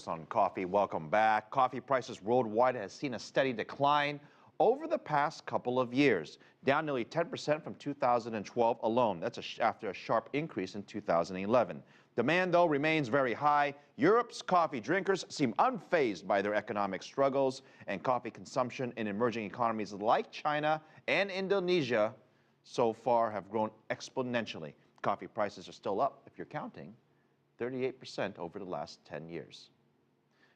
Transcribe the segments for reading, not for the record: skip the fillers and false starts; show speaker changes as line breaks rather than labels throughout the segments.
On coffee, welcome back. Coffee prices worldwide has seen a steady decline over the past couple of years, down nearly 10% from 2012 alone. That's after a sharp increase in 2011. Demand, though, remains very high. Europe's coffee drinkers seem unfazed by their economic struggles, and coffee consumption in emerging economies like China and Indonesia so far have grown exponentially. Coffee prices are still up, if you're counting, 38% over the last 10 years.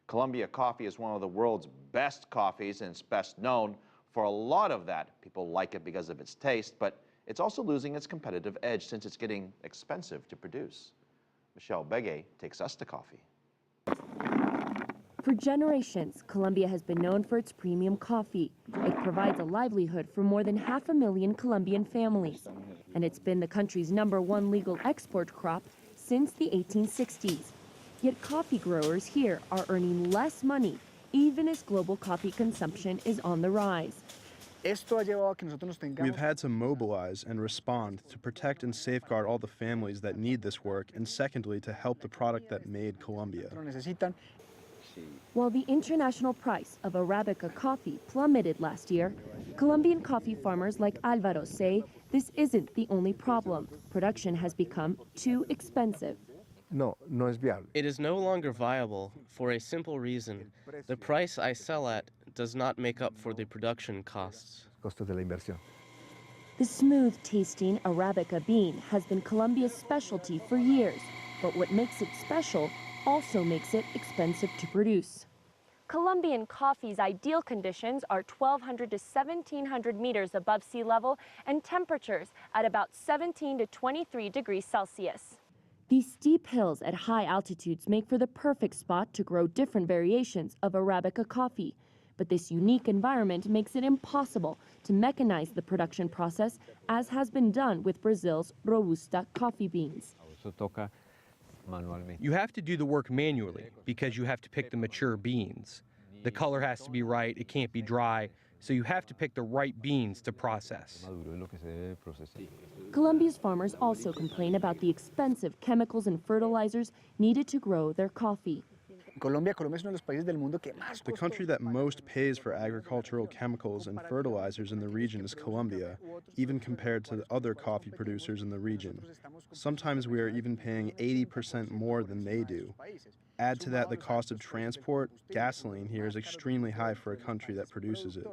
Colombia coffee is one of the world's best coffees, and it's best known for a lot of that. People like it because of its taste, but it's also losing its competitive edge since it's getting expensive to produce. Michelle Begay takes us to coffee.
For generations, Colombia has been known for its premium coffee. It provides a livelihood for more than 500,000 Colombian families, and it's been the country's #1 legal export crop since the 1860s. Yet coffee growers here are earning less money, even as global coffee consumption is on the rise.
We've had to mobilize and respond to protect and safeguard all the families that need this work, and secondly, to help the product that made Colombia.
While the international price of Arabica coffee plummeted last year, Colombian coffee farmers like Alvaro say this isn't the only problem. Production has become too expensive.
It is no longer viable for a simple reason. The price I sell at does not make up for the production costs.
The smooth-tasting Arabica bean has been Colombia's specialty for years, but what makes it special also makes it expensive to produce. Colombian coffee's ideal conditions are 1,200 to 1,700 meters above sea level and temperatures at about 17 to 23 degrees Celsius. These steep hills at high altitudes make for the perfect spot to grow different variations of Arabica coffee. But this unique environment makes it impossible to mechanize the production process, as has been done with Brazil's Robusta coffee beans.
You have to do the work manually because you have to pick the mature beans. The color has to be right, it can't be dry, so you have to pick the right beans to process.
Colombia's farmers also complain about the expensive chemicals and fertilizers needed to grow their coffee.
The country that most pays for agricultural chemicals and fertilizers in the region is Colombia, even compared to the other coffee producers in the region. Sometimes we are even paying 80% more than they do. Add to that the cost of transport. Gasoline here is extremely high for a country that produces it.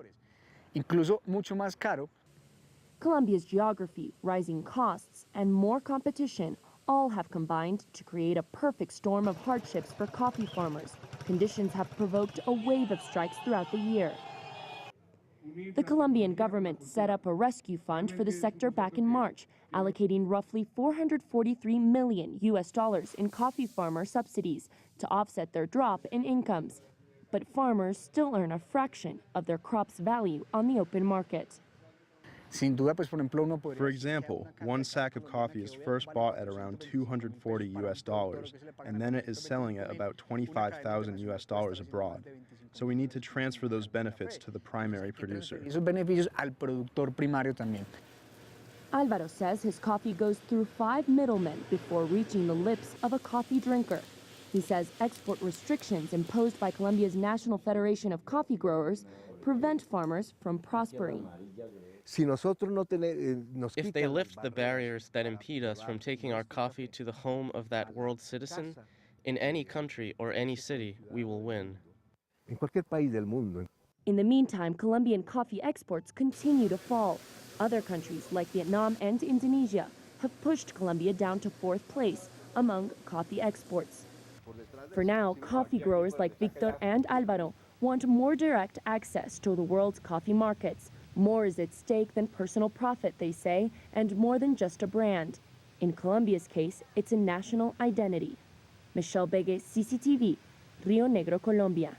Colombia's geography, rising costs, and more competition all have combined to create a perfect storm of hardships for coffee farmers. Conditions have provoked a wave of strikes throughout the year. The Colombian government set up a rescue fund for the sector back in March, allocating roughly $443 million in coffee farmer subsidies to offset their drop in incomes. But farmers still earn a fraction of their crop's value on the open market.
For example, one sack of coffee is first bought at around $240, and then it is selling at about $25,000 abroad. So we need to transfer those benefits to the primary producer.
Alvaro says his coffee goes through 5 middlemen before reaching the lips of a coffee drinker. He says export restrictions imposed by Colombia's National Federation of Coffee Growers prevent farmers from prospering.
If they lift the barriers that impede us from taking our coffee to the home of that world citizen, in any country or any city, we will win.
In the meantime, Colombian coffee exports continue to fall. Other countries like Vietnam and Indonesia have pushed Colombia down to 4th place among coffee exports. For now, coffee growers like Victor and Alvaro want more direct access to the world's coffee markets. More is at stake than personal profit, they say, and more than just a brand. In Colombia's case, it's a national identity. Michelle Begay, CCTV, Rio Negro, Colombia.